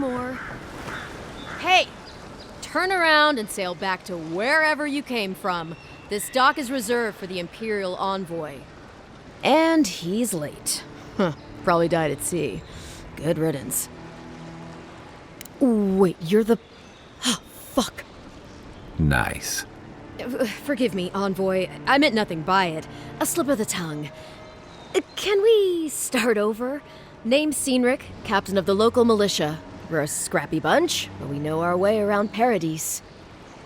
more. Hey! Turn around and sail back to wherever you came from. This dock is reserved for the Imperial Envoy. And he's late. Huh, probably died at sea. Good riddance. Wait, you're the... Oh, fuck. Nice. Forgive me, Envoy. I meant nothing by it. A slip of the tongue. Can we start over? Name's Cynric, captain of the local militia. We're a scrappy bunch, but we know our way around Paradise.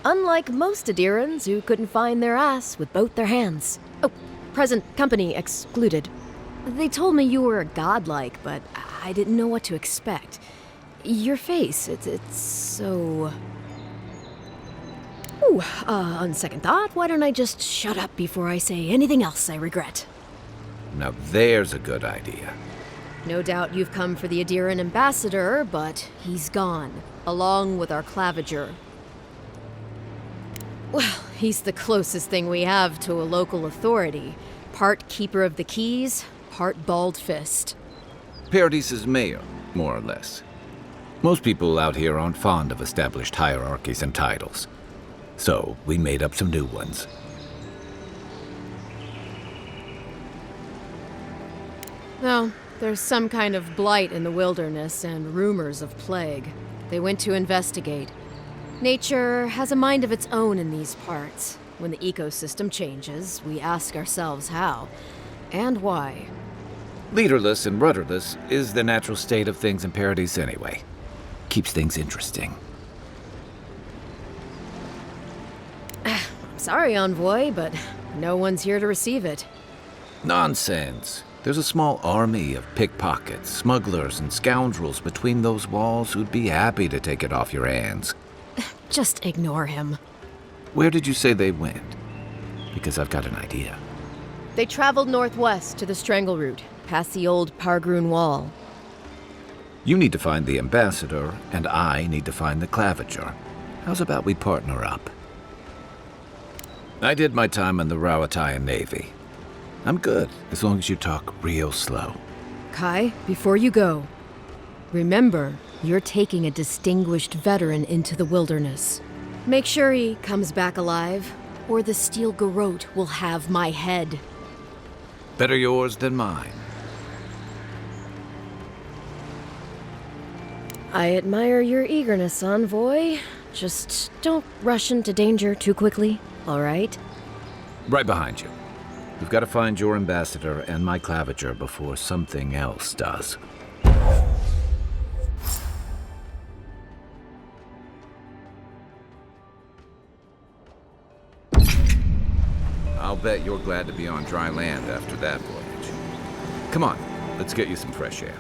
Unlike most Adirans who couldn't find their ass with both their hands. Oh, present company excluded. They told me you were godlike, but I didn't know what to expect. Your face, it's so... Ooh, on second thought, why don't I just shut up before I say anything else I regret? Now there's a good idea. No doubt you've come for the Adiran ambassador, but he's gone, along with our claviger. Well, he's the closest thing we have to a local authority. Part keeper of the keys, part bald fist. Paradise's mayor, more or less. Most people out here aren't fond of established hierarchies and titles. So, we made up some new ones. Well, there's some kind of blight in the wilderness and rumors of plague. They went to investigate. Nature has a mind of its own in these parts. When the ecosystem changes, we ask ourselves how and why. Leaderless and rudderless is the natural state of things in Paradise anyway. Keeps things interesting. I'm sorry, Envoy, but no one's here to receive it. Nonsense. There's a small army of pickpockets, smugglers, and scoundrels between those walls who'd be happy to take it off your hands. Just ignore him. Where did you say they went? Because I've got an idea. They traveled northwest to the Strangle Route, past the old Pargroon Wall. You need to find the ambassador, and I need to find the claviger. How's about we partner up? I did my time in the Rawatayan Navy. I'm good, as long as you talk real slow. Kai, before you go, remember, you're taking a distinguished veteran into the wilderness. Make sure he comes back alive, or the Steel Garrote will have my head. Better yours than mine. I admire your eagerness, Envoy. Just don't rush into danger too quickly, all right? Right behind you. We've got to find your ambassador and my claviger before something else does. I'll bet you're glad to be on dry land after that voyage. Come on, let's get you some fresh air.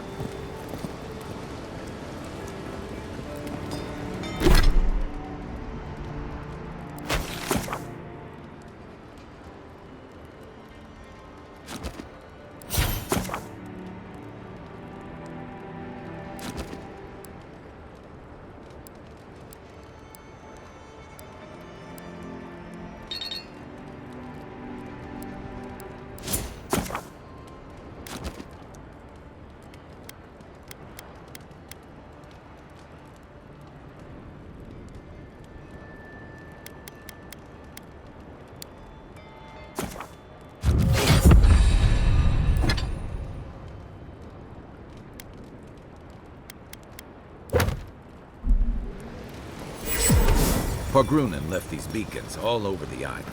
Pargrunen left these beacons all over the island.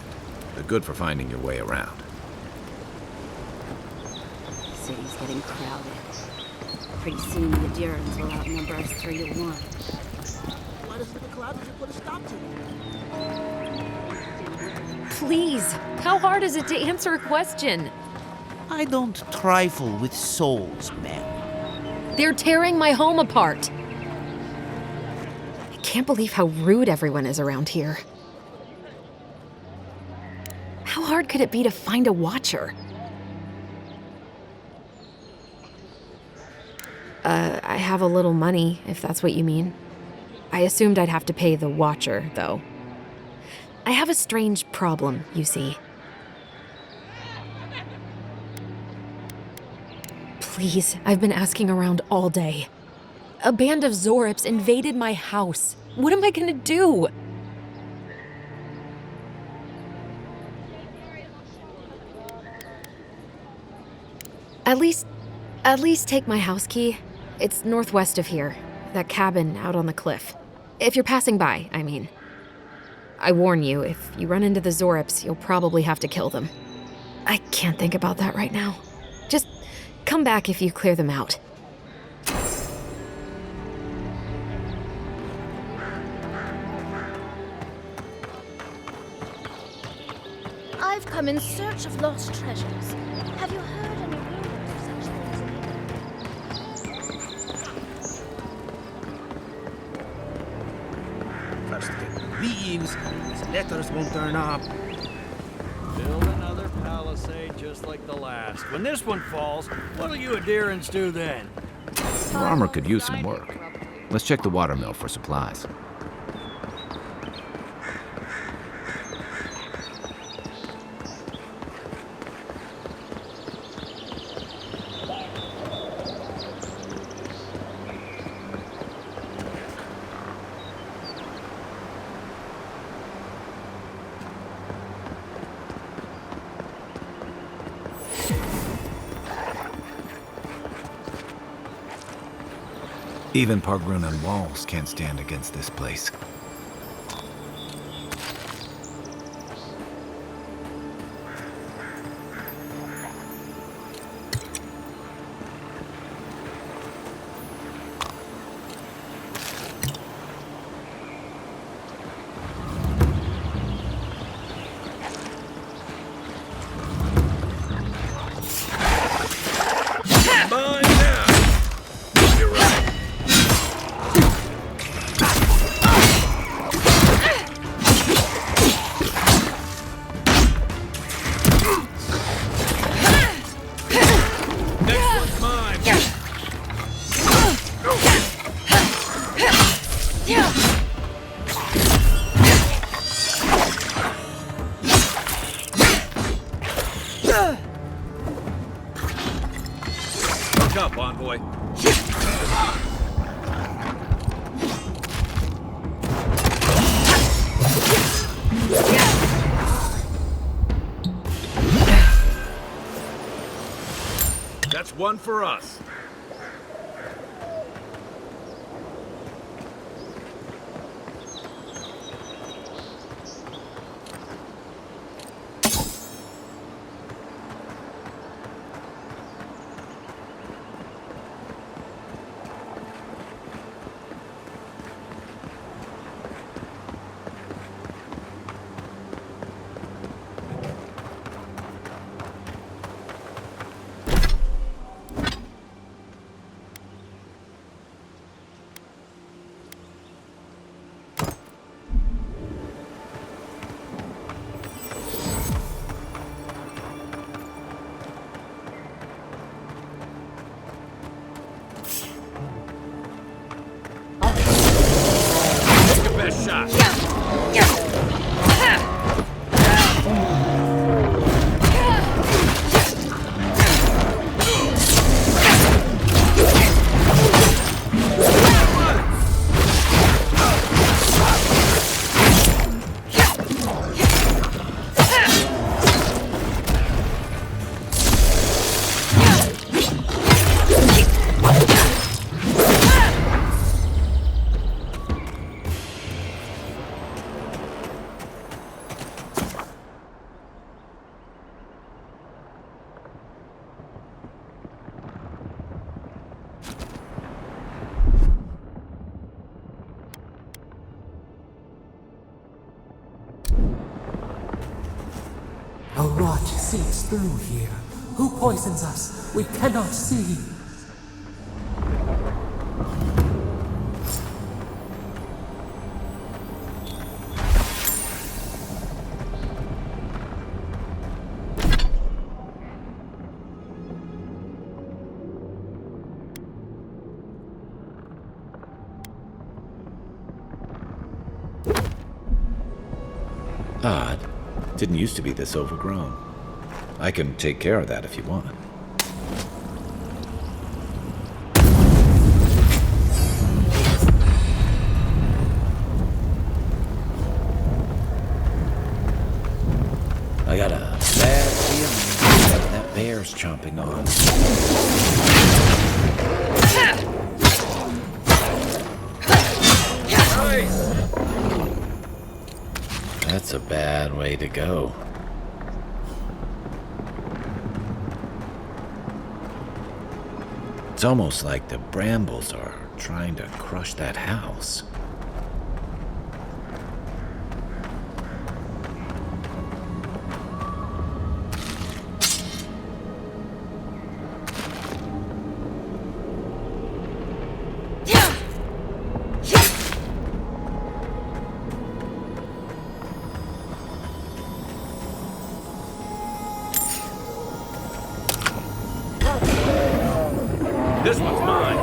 They're good for finding your way around. The city's getting crowded. Pretty soon the Adirans will outnumber us 3 to 1. Why doesn't the Collaborative put a stop to it? Please, how hard is it to answer a question? I don't trifle with souls, man. They're tearing my home apart. I can't believe how rude everyone is around here. How hard could it be to find a watcher? I have a little money, if that's what you mean. I assumed I'd have to pay the watcher, though. I have a strange problem, you see. Please, I've been asking around all day. A band of Zorips invaded my house. What am I gonna do? At least take my house key. It's northwest of here. That cabin out on the cliff. If you're passing by, I mean. I warn you, if you run into the Zorips, you'll probably have to kill them. I can't think about that right now. Just come back if you clear them out. I've come in search of lost treasures. Have you heard any rumors of such things? First get leaves, these letters won't turn up. Build another palisade just like the last. When this one falls, what'll you adherents do then? Your armor could use some work. Let's check the watermill for supplies. Even Pargrunan walls can't stand against this place. Up, envoy. That's one for us. Shot. A rot seeps through here. Who poisons us? We cannot see. Odd. Didn't used to be this overgrown. I can take care of that if you want. bear's chomping on. That's a bad way to go. It's almost like the brambles are trying to crush that house. This one's mine.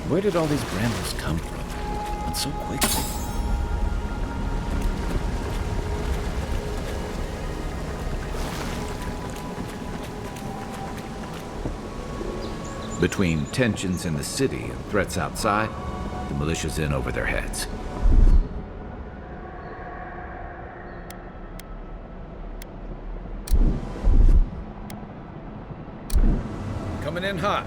Where did all these brambles come from? And so quickly. Between tensions in the city and threats outside, the militia's in over their heads. Coming in hot.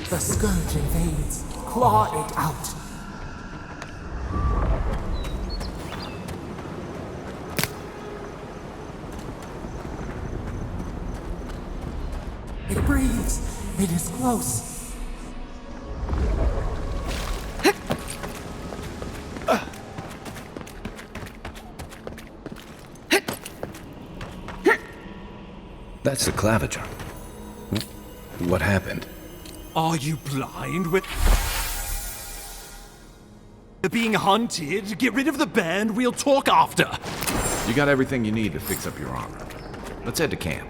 The scourge invades. Claw it out. It breathes. It is close. That's the claviger. What happened? Are you blind? We're being hunted. Get rid of the band. We'll talk after. You got everything you need to fix up your armor. Let's head to camp.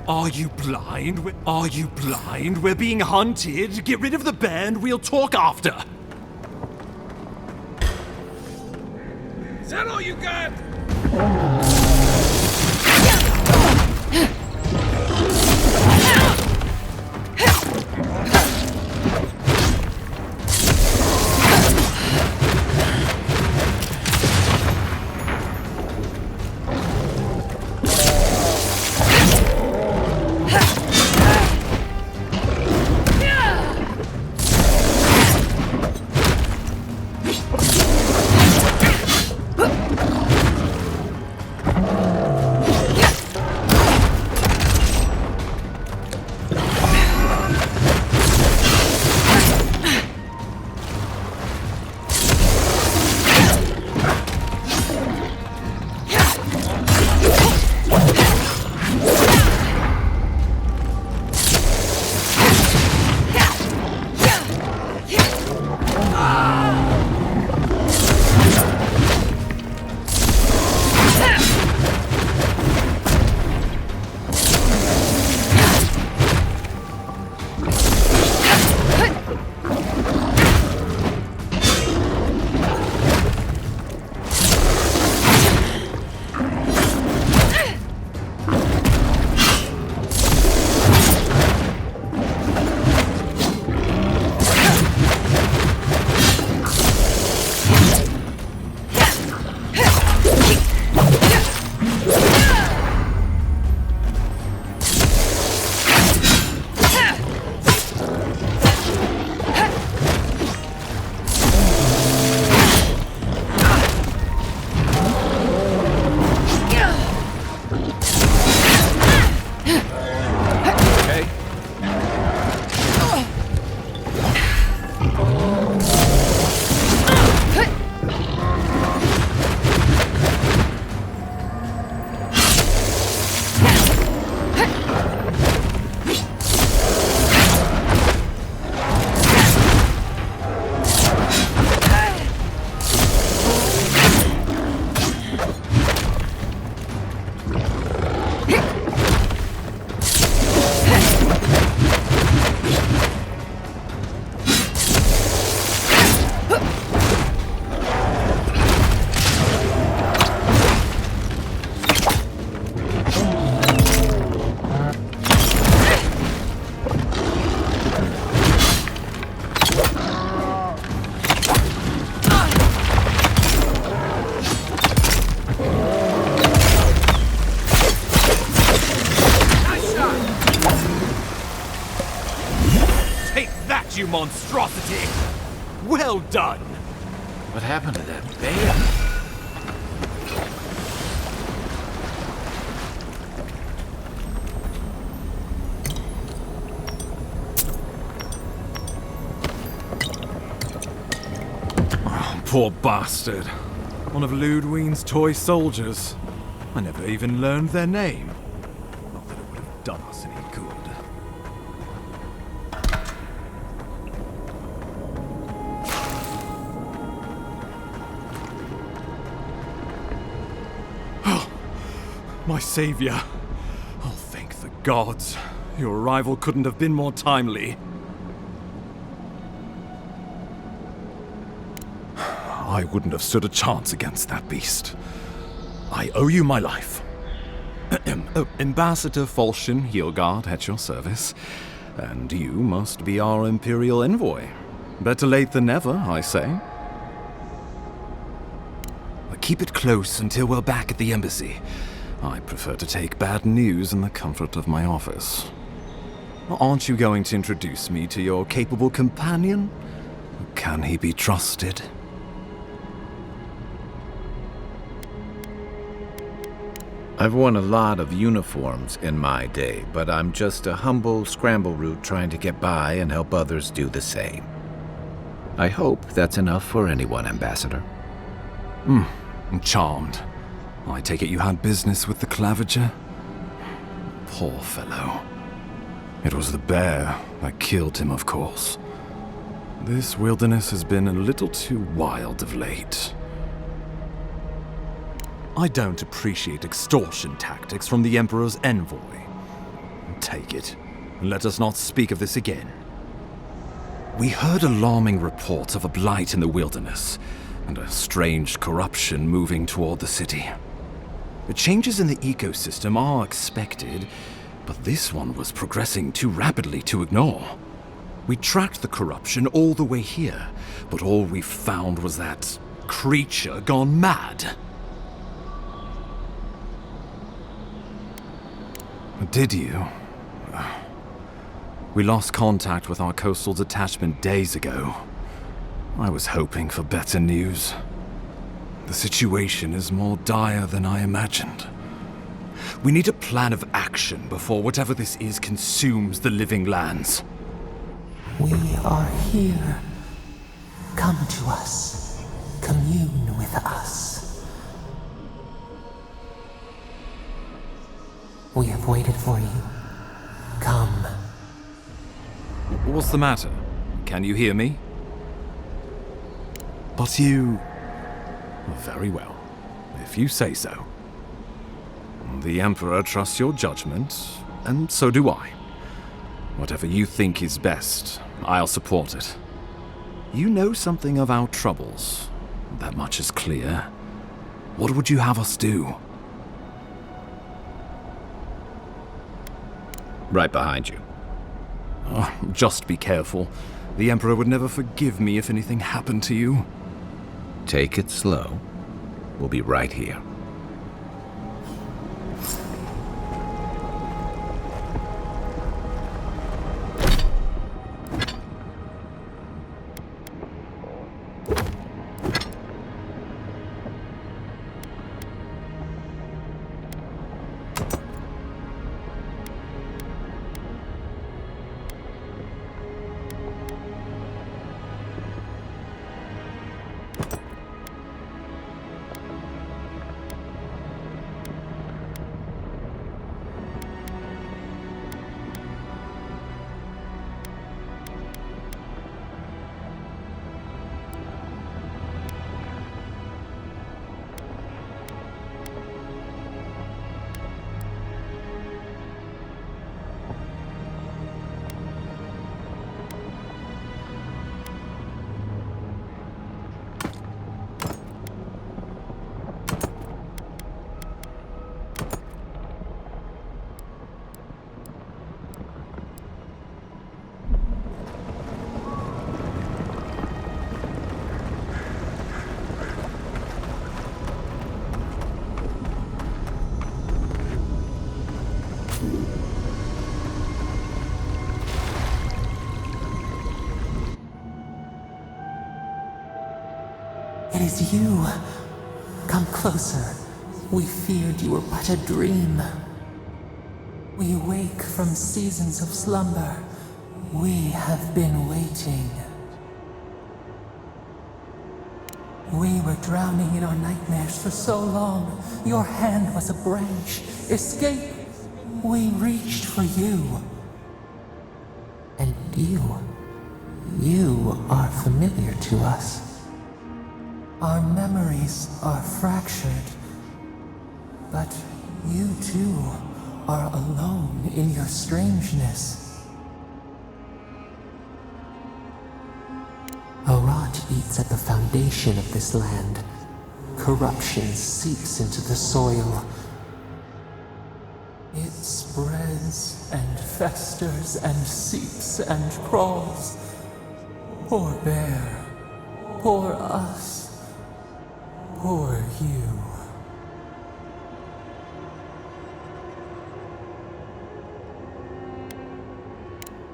Are you blind? Are you blind? We're being hunted. Get rid of the band. We'll talk after. Is that all you got? monstrosity! Well done! What happened to that bear? Oh, poor bastard. One of Ludwine's toy soldiers. I never even learned their name. Not that it would have done us any good. Oh, my savior. Oh, thank the gods. Your arrival couldn't have been more timely. I wouldn't have stood a chance against that beast. I owe you my life. Ambassador Falchion Heelguard at your service. And you must be our Imperial envoy. Better late than never, I say. Keep it close until we're back at the embassy. I prefer to take bad news in the comfort of my office. Aren't you going to introduce me to your capable companion? Can he be trusted? I've worn a lot of uniforms in my day, but I'm just a humble scramble root trying to get by and help others do the same. I hope that's enough for anyone, Ambassador. I'm charmed. I take it you had business with the Clavager? Poor fellow. It was the bear that killed him, of course. This wilderness has been a little too wild of late. I don't appreciate extortion tactics from the Emperor's envoy. Take it, and let us not speak of this again. We heard alarming reports of a blight in the wilderness, and a strange corruption moving toward the city. The changes in the ecosystem are expected, but this one was progressing too rapidly to ignore. We tracked the corruption all the way here, but all we found was that creature gone mad. Did you? We lost contact with our coastal detachment days ago. I was hoping for better news. The situation is more dire than I imagined. We need a plan of action before whatever this is consumes the living lands. We are here. Come to us. Commune with us. We have waited for you. Come. What's the matter? Can you hear me? But you... Very well, if you say so. The Emperor trusts your judgment, and so do I. Whatever you think is best, I'll support it. You know something of our troubles. That much is clear. What would you have us do? Right behind you. Just be careful. The Emperor would never forgive me if anything happened to you. Take it slow. We'll be right here. is you. Come closer. We feared you were but a dream. We wake from seasons of slumber. We have been waiting. We were drowning in our nightmares for so long. Your hand was a branch. Escape! We reached for you. And you are familiar to us. Our memories are fractured. But you too are alone in your strangeness. A rot eats at the foundation of this land. Corruption seeps into the soil. It spreads and festers and seeps and crawls. Poor bear. Poor us. Poor you.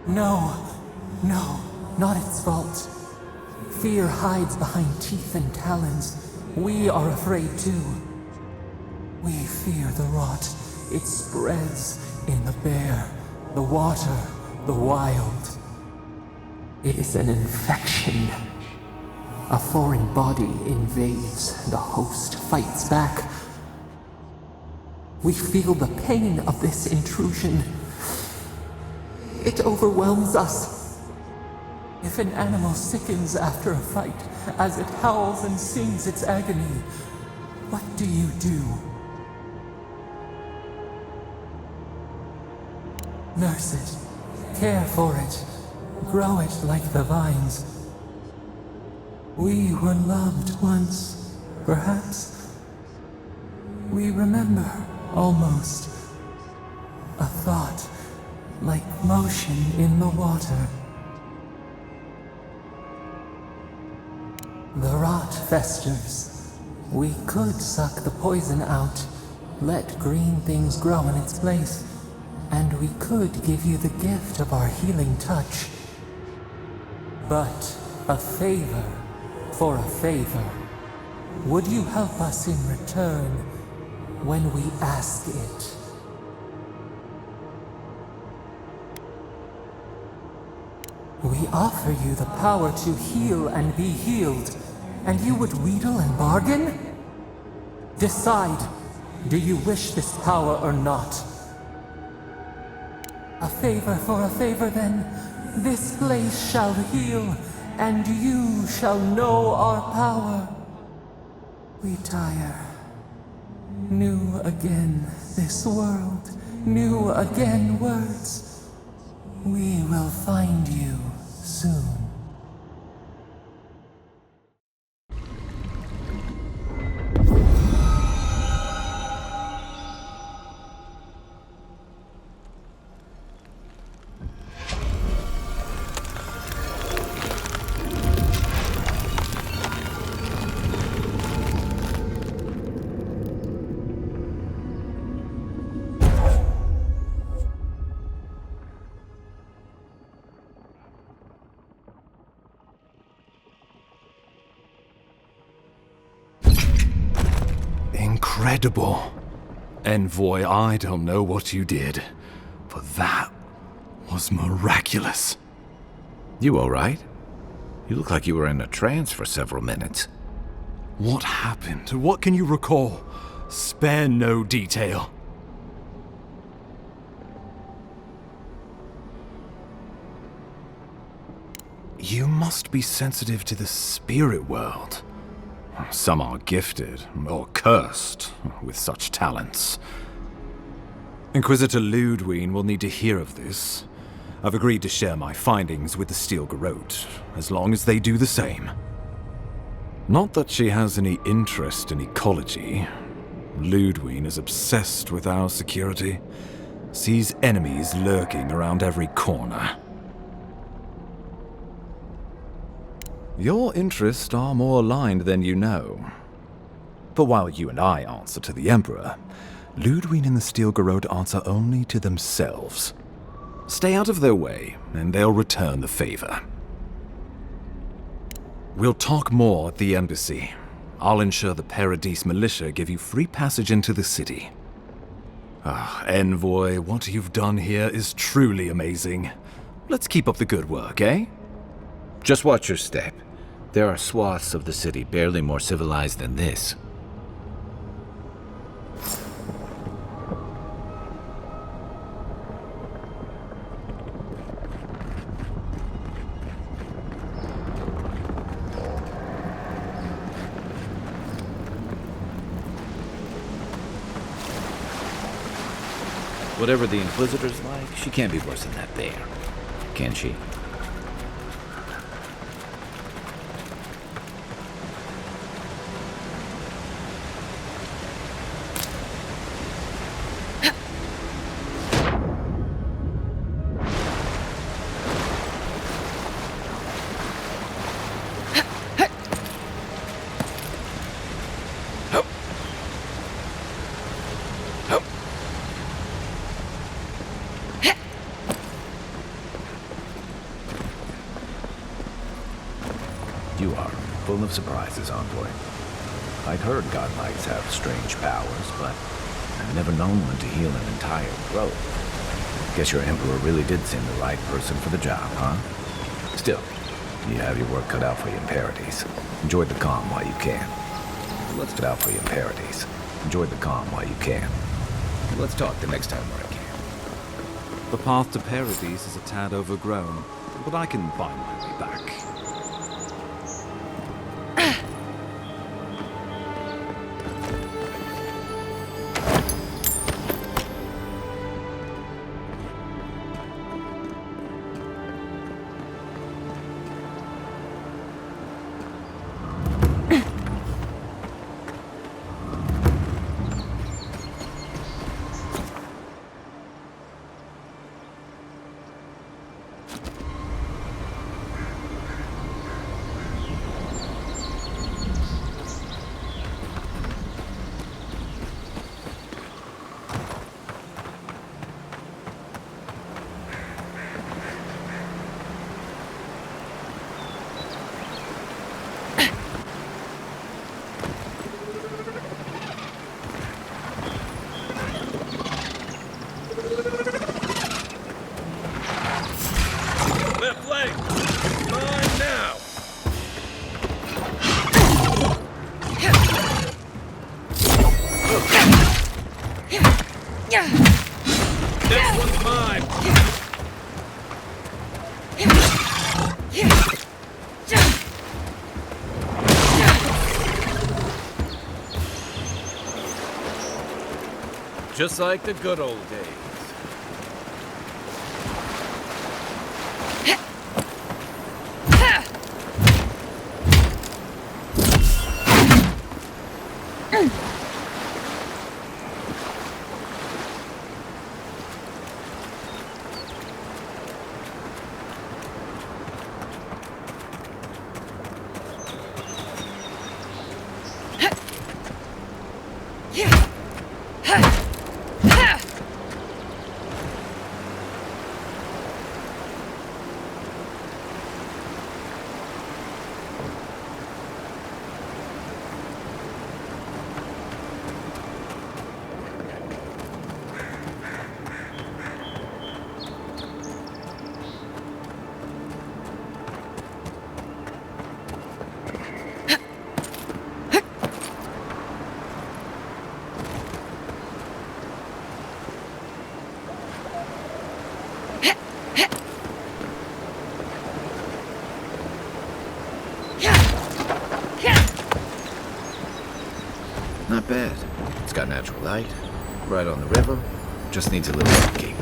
No, not its fault. Fear hides behind teeth and talons. We are afraid too. We fear the rot. It spreads in the bear, the water, the wild. It is an infection. A foreign body invades, the host fights back. We feel the pain of this intrusion. It overwhelms us. If an animal sickens after a fight, as it howls and sings its agony, what do you do? Nurse it, care for it, grow it like the vines. We were loved once, perhaps. We remember, almost. A thought, like motion in the water. The rot festers. We could suck the poison out, let green things grow in its place, and we could give you the gift of our healing touch. But a favor for a favor. Would you help us in return when we ask it? We offer you the power to heal and be healed, and you would wheedle and bargain? Decide, do you wish this power or not? A favor for a favor then. This place shall heal, and you shall know our power. We tire. New again this world, new again words. We will find you soon. Incredible. Envoy, I don't know what you did, but that was miraculous. You all right? You look like you were in a trance for several minutes. What happened? What can you recall? Spare no detail. You must be sensitive to the spirit world. Some are gifted, or cursed, with such talents. Inquisitor Ludwig will need to hear of this. I've agreed to share my findings with the Steel Garrote, as long as they do the same. Not that she has any interest in ecology. Ludwig is obsessed with our security, sees enemies lurking around every corner. Your interests are more aligned than you know. But while you and I answer to the Emperor, Ludwig and the Steel Garrote answer only to themselves. Stay out of their way, and they'll return the favor. We'll talk more at the embassy. I'll ensure the Paradise militia give you free passage into the city. Ah, Envoy, what you've done here is truly amazing. Let's keep up the good work, eh? Just watch your step. There are swaths of the city barely more civilized than this. Whatever the Inquisitor's like, she can't be worse than that bear. Can she? You are full of surprises, Envoy. I'd heard godlikes have strange powers, but I've never known one to heal an entire grove. Guess your Emperor really did send the right person for the job, huh? Still, you have your work cut out for you in Paradise. Enjoy the calm while you can. Let's cut out for you in Paradise. Enjoy the calm while you can. Let's talk the next time we're at camp. The path to Paradise is a tad overgrown, but I can find my way back. This one's mine! Just like the good old days. Not bad. It's got natural light, right on the river, just needs a little upkeep.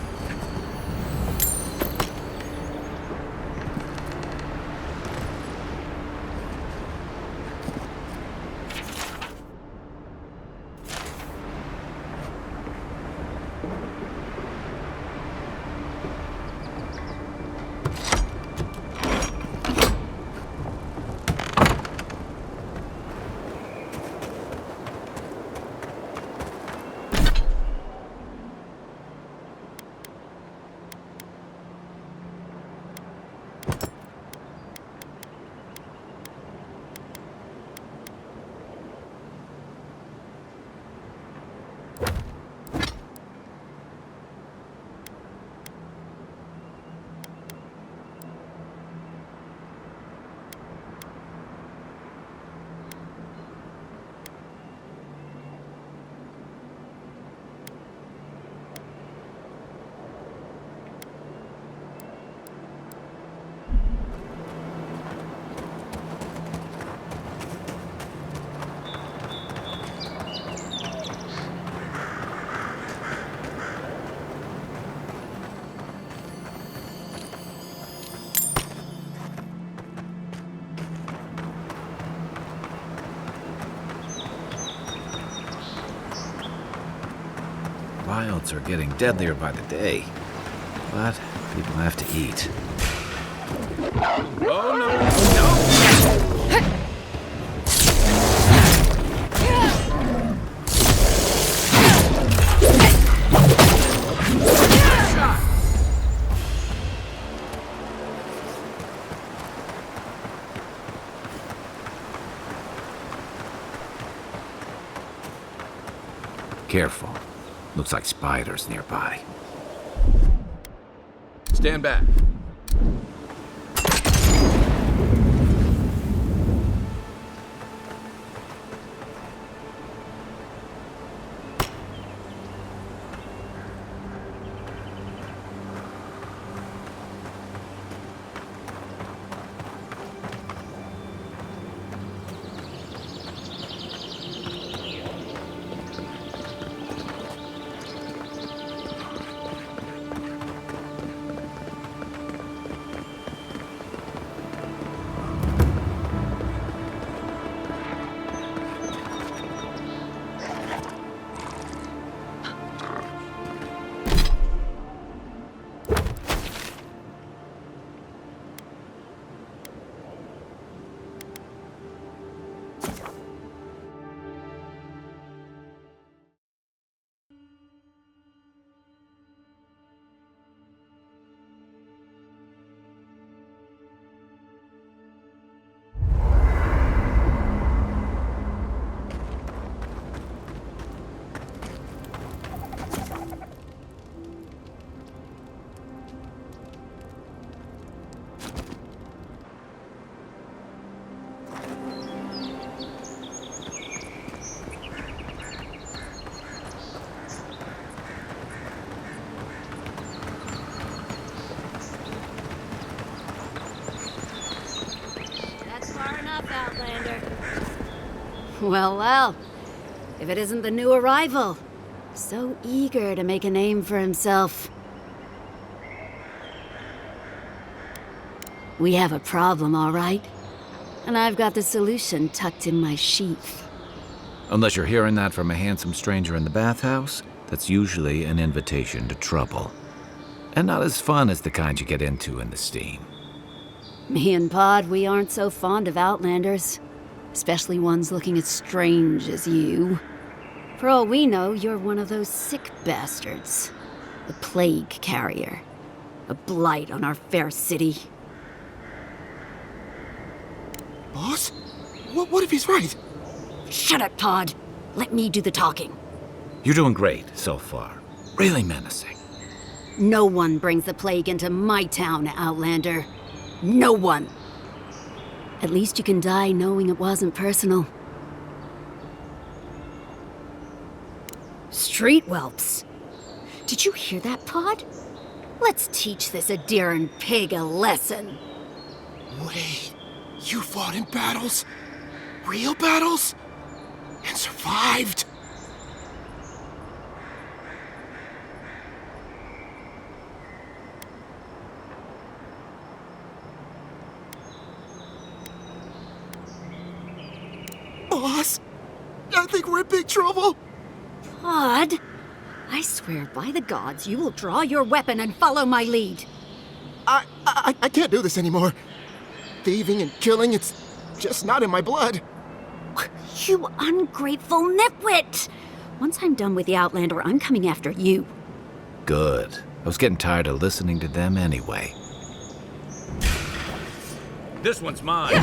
wilds are getting deadlier by the day. But people have to eat. Oh, no! Careful. Looks like spiders nearby. Stand back. Well, well. If it isn't the new arrival. So eager to make a name for himself. We have a problem, all right? And I've got the solution tucked in my sheath. Unless you're hearing that from a handsome stranger in the bathhouse, that's usually an invitation to trouble. And not as fun as the kind you get into in the steam. Me and Pod, we aren't so fond of Outlanders. Especially ones looking as strange as you. For all we know, you're one of those sick bastards. The plague carrier. A blight on our fair city. Boss? What if he's right? Shut up, Pod. Let me do the talking. You're doing great so far. Really menacing. No one brings the plague into my town, Outlander. No one. At least you can die knowing it wasn't personal. Street whelps. Did you hear that, Pod? Let's teach this Adiran pig a lesson. Wait, you fought in battles? Real battles? And survived? Boss, I think we're in big trouble. Pod, I swear by the gods you will draw your weapon and follow my lead. I can't do this anymore. Thieving and killing, it's just not in my blood. You ungrateful nitwit! Once I'm done with the Outlander, I'm coming after you. Good. I was getting tired of listening to them anyway. This one's mine.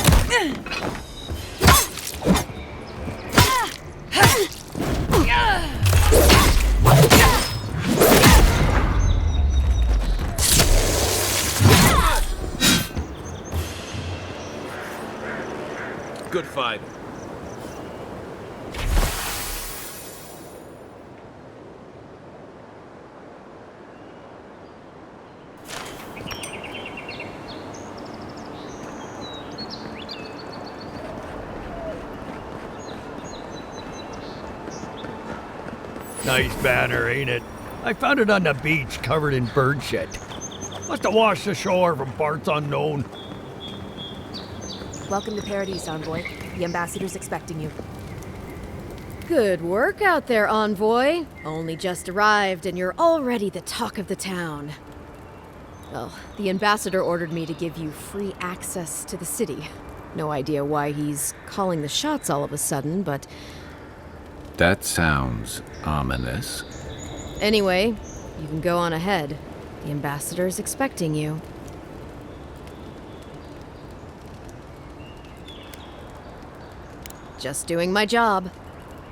Good fight. Nice banner, ain't it? I found it on the beach, covered in bird shit. Must have washed ashore from parts unknown. Welcome to Paradise, Envoy. The ambassador's expecting you. Good work out there, envoy. Only just arrived and you're already the talk of the town. Well, the ambassador ordered me to give you free access to the city. No idea why he's calling the shots all of a sudden, but... That sounds ominous. Anyway, you can go on ahead. The ambassador's expecting you. Just doing my job.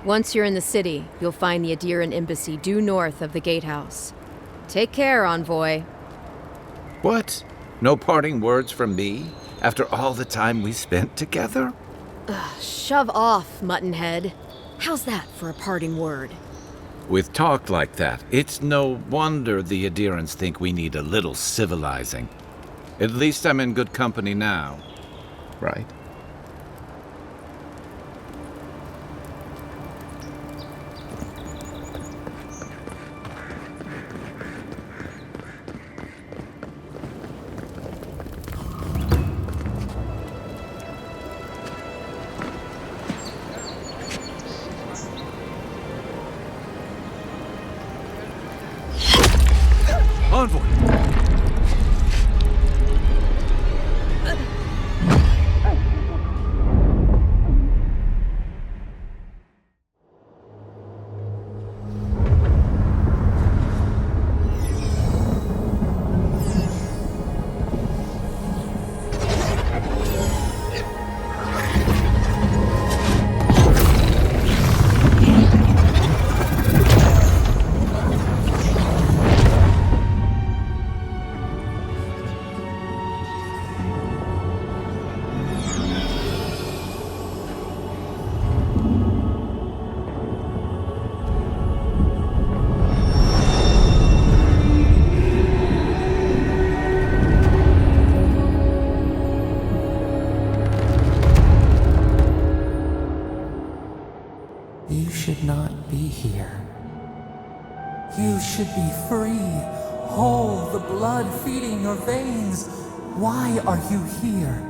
Once you're in the city, you'll find the Adiran embassy due north of the gatehouse. Take care, envoy. What? No parting words from me? After all the time we spent together? Shove off, Muttonhead. How's that for a parting word? With talk like that, it's no wonder the Adirans think we need a little civilizing. At least I'm in good company now. Right? Envoy! You should not be here. You should be free, whole, the blood feeding your veins. Why are you here?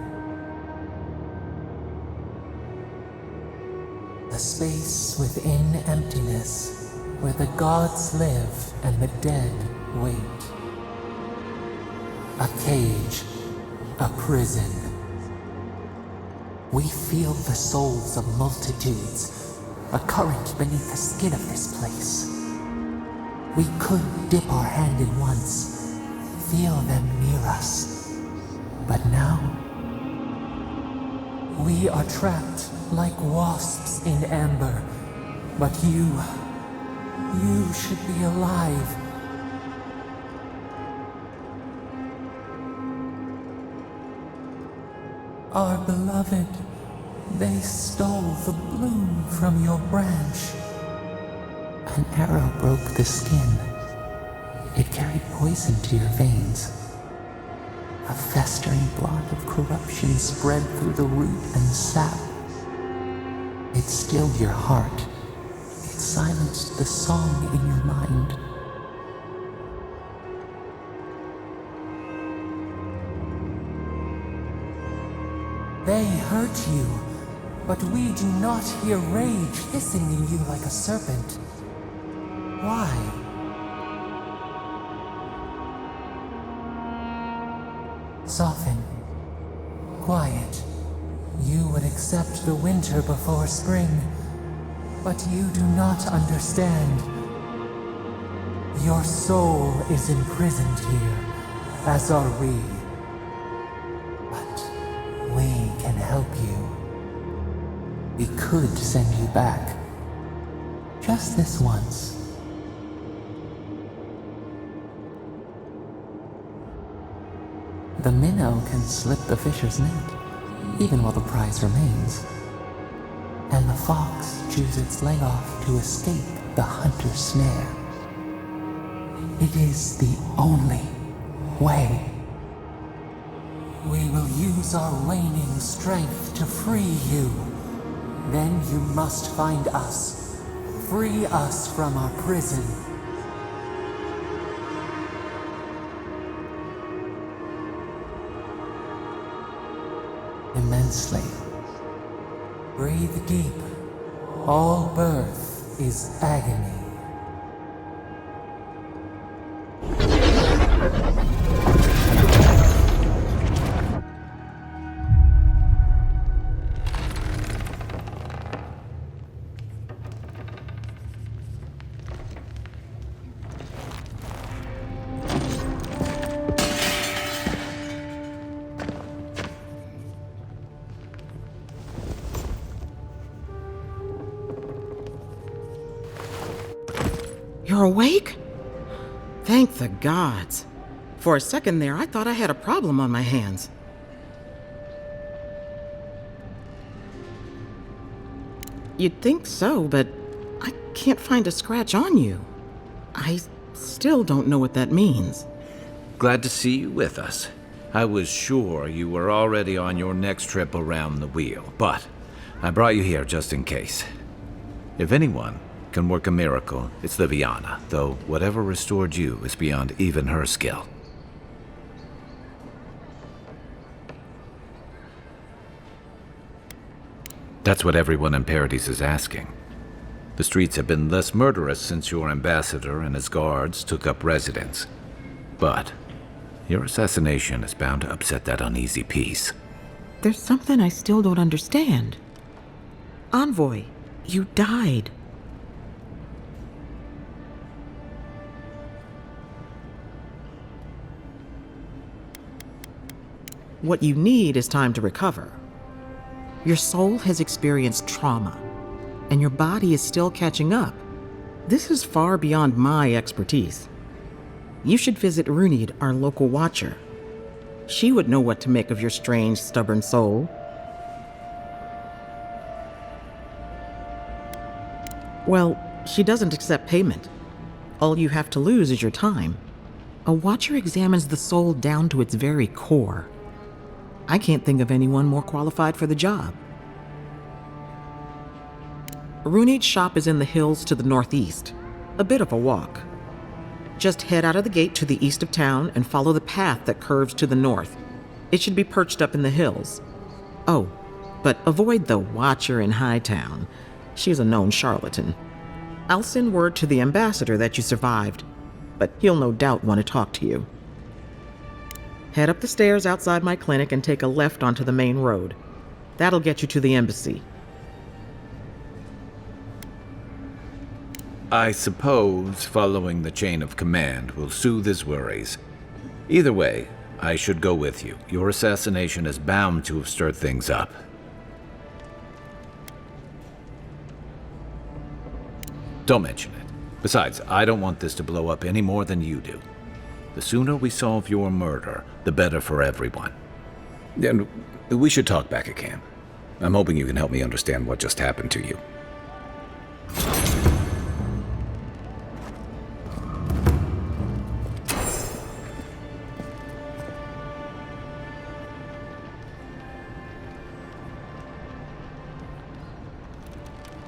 A space within emptiness, where the gods live and the dead wait. A cage, a prison. We feel the souls of multitudes, a current beneath the skin of this place. We could dip our hand in once, feel them near us. But now, we are trapped like wasps in amber. But you should be alive. Our beloved, they stole the bloom from your branch. An arrow broke the skin. It carried poison to your veins. A festering blot of corruption spread through the root and sap. It stilled your heart. It silenced the song in your mind. They hurt you, but we do not hear rage hissing in you like a serpent. Why? Soften. Quiet. You would accept the winter before spring, but you do not understand. Your soul is imprisoned here, as are we. But we can help you. We could send you back. Just this once. The minnow can slip the fisher's net, even while the prize remains. And the fox chews its leg off to escape the hunter's snare. It is the only way. We will use our waning strength to free you. Then you must find us. Free us from our prison. Immensely. Breathe deep. All birth is agony. You're awake? Thank the gods. For a second there, I thought I had a problem on my hands. You'd think so, but I can't find a scratch on you. I still don't know what that means. Glad to see you with us. I was sure you were already on your next trip around the wheel, but I brought you here just in case. If anyone can work a miracle, it's Liviana, though whatever restored you is beyond even her skill. That's what everyone in Paradise is asking. The streets have been less murderous since your ambassador and his guards took up residence. But your assassination is bound to upset that uneasy peace. There's something I still don't understand. Envoy, you died. What you need is time to recover. Your soul has experienced trauma, and your body is still catching up. This is far beyond my expertise. You should visit Runid, our local watcher. She would know what to make of your strange, stubborn soul. Well, she doesn't accept payment. All you have to lose is your time. A watcher examines the soul down to its very core. I can't think of anyone more qualified for the job. Runid's shop is in the hills to the northeast. A bit of a walk. Just head out of the gate to the east of town and follow the path that curves to the north. It should be perched up in the hills. Oh, but avoid the Watcher in Hightown. She's a known charlatan. I'll send word to the ambassador that you survived, but he'll no doubt want to talk to you. Head up the stairs outside my clinic and take a left onto the main road. That'll get you to the embassy. I suppose following the chain of command will soothe his worries. Either way, I should go with you. Your assassination is bound to have stirred things up. Don't mention it. Besides, I don't want this to blow up any more than you do. The sooner we solve your murder, the better for everyone. And we should talk back at camp. I'm hoping you can help me understand what just happened to you.